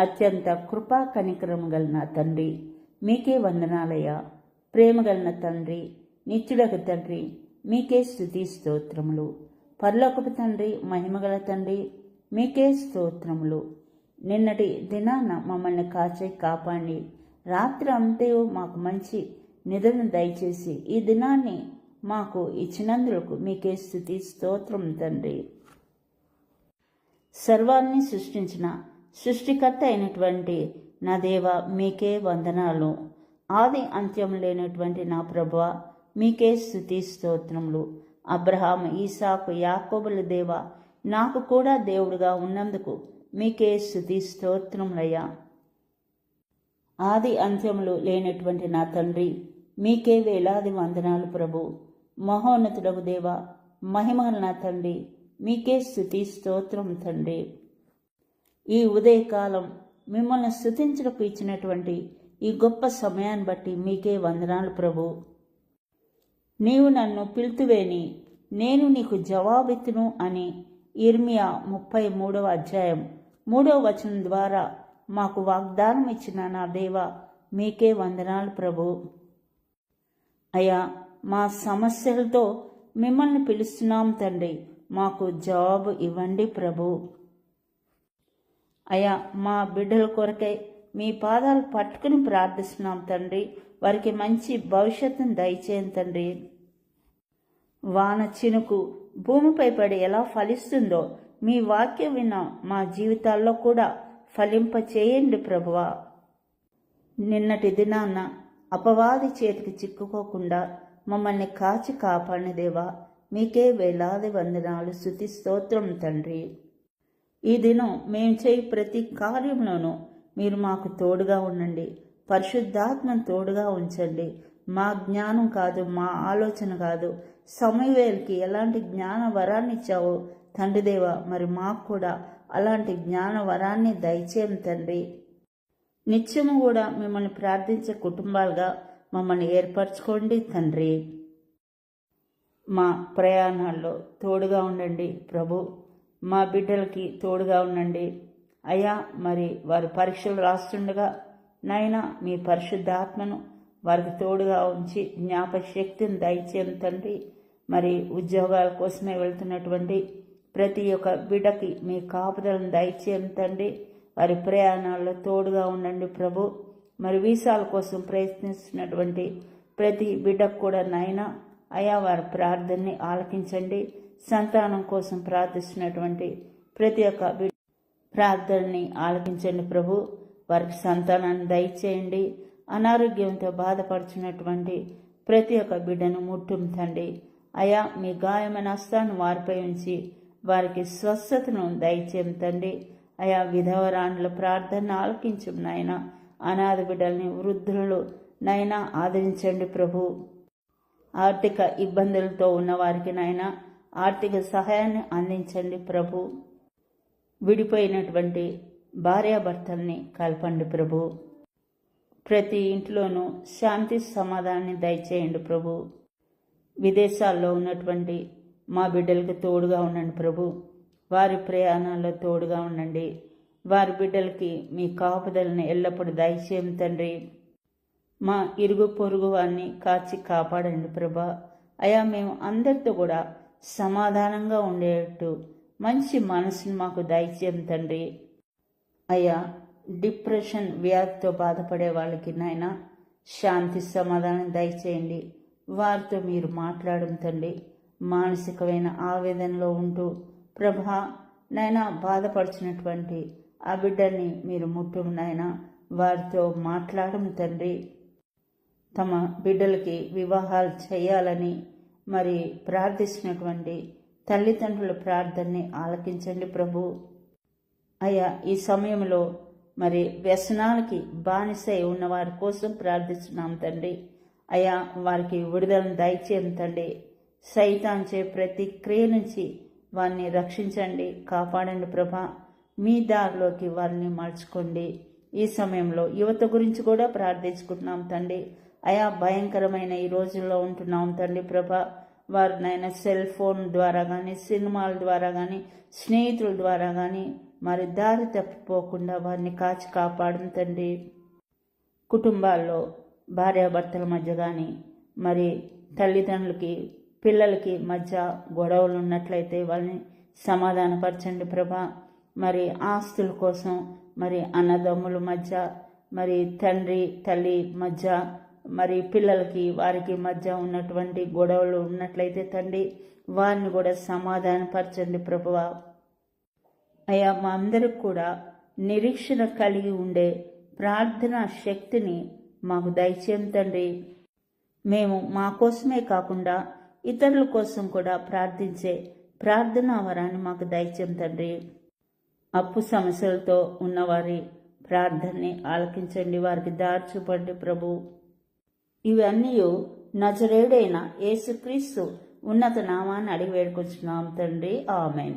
అత్యంత కృపా కనికరం గల నా తండ్రి, మీకే వందనాలయ్యా. ప్రేమ గల తండ్రి, నిత్యుడకు తండ్రి, మీకే స్తుతి స్తోత్రములు. పరలోకపు తండ్రి, మహిమగల తండ్రి, మీకే స్తోత్రములు. నిన్నటి దినాన మమ్మల్ని కాపాడి రాత్రి అంతయు మాకు మంచి నిద్రను దయచేసి ఈ దినాన్ని మాకు ఇచ్చినందులకు మీకే స్తుతి స్తోత్రం తండ్రి. సర్వాన్ని సృష్టించిన సృష్టికర్త అయినటువంటి నా దేవ, మీకే వందనాలు. ఆది అంత్యం లేనటువంటి నా ప్రభువ, మీకే స్తుతి స్తోత్రములు. అబ్రహాము, ఈసాకు, యాకోబుల దేవ, నాకు కూడా దేవుడుగా ఉన్నందుకు మీకే స్తుతి స్తోత్రములయ్యా. ఆది అంత్యములు లేనటువంటి నా తండ్రి, మీకే వేలాది వందనాలు ప్రభు. మహోన్నతుడకు దేవ, మహిమగల నా తండ్రి, మీకే స్తుతి స్తోత్రం తండ్రి. ఈ ఉదయకాలం మిమ్మల్ని స్తుతించడానికి ఇచ్చినటువంటి ఈ గొప్ప సమయాన్ని బట్టి మీకే వందనాలు ప్రభు. నీవు నన్ను పిలుతువేని నేను నీకు జవాబెత్తును అని ఇర్మియా 33వ అధ్యాయం 3వ వచనం ద్వారా మాకు వాగ్దానం ఇచ్చిన నా దేవ, మీకే వందనాలు ప్రభు. అయ్యా, మా సమస్యలతో మిమ్మల్ని పిలుస్తున్నాం తండ్రి, మాకు జవాబు ఇవ్వండి ప్రభు. అయ్యా, మా బిడ్డల కొరకై మీ పాదాలు పట్టుకుని ప్రార్థిస్తున్నాం తండ్రి, వారికి మంచి భవిష్యత్తును దయచేయండి తండ్రి. వాన చినుకు భూమిపై పడి ఎలా ఫలిస్తుందో మీ వాక్యం విన్న మా జీవితాల్లో కూడా ఫలింప చేయండి ప్రభువా. నిన్నటి దినాన్న అపవాది చేతికి చిక్కుకోకుండా మమ్మల్ని కాచి కాపాడిన దేవా, మీకే వేలాది వందనాలు, స్తుతి స్తోత్రం తండ్రి. ఈ దినం మేము చేయి ప్రతి కార్యంలోనూ మీరు మాకు తోడుగా ఉండండి. పరిశుద్ధాత్మను తోడుగా ఉంచండి. మా జ్ఞానం కాదు, మా ఆలోచన కాదు. సమూయేలుకి ఎలాంటి జ్ఞాన వరాన్ని ఇచ్చావో తండ్రి దేవ, మరి మాకు కూడా అలాంటి జ్ఞాన వరాన్ని దయచేయం తండ్రి. నిత్యము కూడా మిమ్మల్ని ప్రార్థించే కుటుంబాలుగా మమ్మల్ని ఏర్పరచుకోండి తండ్రి. మా ప్రయాణాల్లో తోడుగా ఉండండి ప్రభు. మా బిడ్డలకి తోడుగా ఉండండి అయ్యా. మరి వారు పరీక్షలు రాస్తుండగా నాయనా, మీ పరిశుద్ధాత్మను వారికి తోడుగా ఉంచి జ్ఞాపశక్తిని దయచేయం తండ్రి. మరి ఉద్యోగాల కోసమే వెళ్తున్నటువంటి ప్రతి ఒక్క బిడ్డకి మీ కాపుదలను దయచేయం తండ్రి. వారి ప్రయాణాల్లో తోడుగా ఉండండి ప్రభు. మరి వీసాల కోసం ప్రయత్నిస్తున్నటువంటి ప్రతి బిడ్డకు కూడా నాయనా అయా, వారి ప్రార్థనని ఆలకించండి. సంతానం కోసం ప్రార్థిస్తున్నటువంటి ప్రతి ఒక్క బిడ్డ ప్రార్థనని ఆలకించండి ప్రభు. వారికి సంతానాన్ని దయచేయండి. అనారోగ్యంతో బాధపడుచున్నటువంటి ప్రతి ఒక్క బిడ్డను ముట్టుంతండి అయా. మీ గాయమైన హస్తాన్ని వారిపై ఉంచి వారికి స్వస్థతను దయచేయండి అయా. విధవరాండ్ల ప్రార్థన ఆలకించు నాయన. అనాథ బిడ్డల్ని, వృద్ధులను నైనా ఆదరించండి ప్రభు. ఆర్థిక ఇబ్బందులతో ఉన్నవారికి నాయన ఆర్థిక సహాయాన్ని అందించండి ప్రభు. విడిపోయినటువంటి భార్యాభర్తల్ని కలపండి ప్రభు. ప్రతి ఇంట్లోనూ శాంతి సమాధానాన్ని దయచేయండి ప్రభు. విదేశాల్లో ఉన్నటువంటి మా బిడ్డలకు తోడుగా ఉండండి ప్రభు. వారి ప్రయాణాల్లో తోడుగా ఉండండి. వారి బిడ్డలకి మీ కాపుదలని ఎల్లప్పుడూ దయచేయం తండ్రి. మా ఇరుగు పొరుగు వారిని కాచి కాపాడండి ప్రభా. అయా, మేము అందరితో కూడా సమాధానంగా ఉండేటట్టు మంచి మనసును మాకు దయచేయం తండ్రి. అయ్యా, డిప్రెషన్ వ్యాధితో బాధపడే వాళ్ళకి నాయన శాంతి సమాధానం దయచేయండి. వారితో మీరు మాట్లాడడం తండ్రి. మానసికమైన ఆవేదనలో ఉంటూ ప్రభా నాయన బాధపడుచున్నటువంటి ఆ బిడ్డని మీరు ముట్టు నాయన, వారితో మాట్లాడడం తండ్రి. తమ బిడ్డలకి వివాహాలు చేయాలని మరి ప్రార్థిస్తున్నటువంటి తల్లిదండ్రుల ప్రార్థనని ఆలకించండి ప్రభు. అయ్యా, ఈ సమయంలో మరి వ్యసనాలకి బానిసై ఉన్న వారి కోసం ప్రార్థిస్తున్నాం తండ్రి. అయ్యా, వారికి విడుదలను దయచేయండి తండ్రి. సైతాన్చే ప్రతి క్రియ నుంచి వారిని రక్షించండి, కాపాడండి ప్రభా. మీ దారిలోకి వారిని మలుచుకోండి. ఈ సమయంలో యువత గురించి కూడా ప్రార్థించుకుంటున్నాం తండ్రి. అయా, భయంకరమైన ఈ రోజుల్లో ఉంటున్నాం తండ్రి ప్రభా. వారినైనా సెల్ ఫోన్ ద్వారా కానీ, సినిమాల ద్వారా కానీ, స్నేహితుల ద్వారా కానీ మరి దారి తప్పిపోకుండా వారిని కాచి కాపాడు తండ్రి. కుటుంబాల్లో భార్యాభర్తల మధ్య కానీ మరి తల్లిదండ్రులకి పిల్లలకి మధ్య గొడవలు ఉన్నట్లయితే వాళ్ళని సమాధానపరచండి ప్రభా. మరి ఆస్తుల కోసం మరి అన్నదమ్ముల మధ్య మరి తండ్రి తల్లి మధ్య మరి పిల్లలకి వారికి మధ్య ఉన్నటువంటి గొడవలు ఉన్నట్లయితే తండ్రి వారిని కూడా సమాధానపరచండి ప్రభువా. అయ్యా, మా అందరికి కూడా నిరీక్షణ కలిగి ఉండే ప్రార్థనా శక్తిని మాకు దయచేయం తండ్రి. మేము మా కోసమే కాకుండా ఇతరుల కోసం కూడా ప్రార్థించే ప్రార్థనా వరాన్ని మాకు దయచేయం తండ్రి. అప్పు సమస్యలతో ఉన్నవారి ప్రార్థనని ఆలకించండి, వారికి దారి చూపండి ప్రభు. ఇవన్నీ నజరేయుడైన యేసుక్రీస్తు ఉన్నత నామాన్ని అడిగి వేడుకొచ్చున్నాం తండ్రి. ఆమేన్.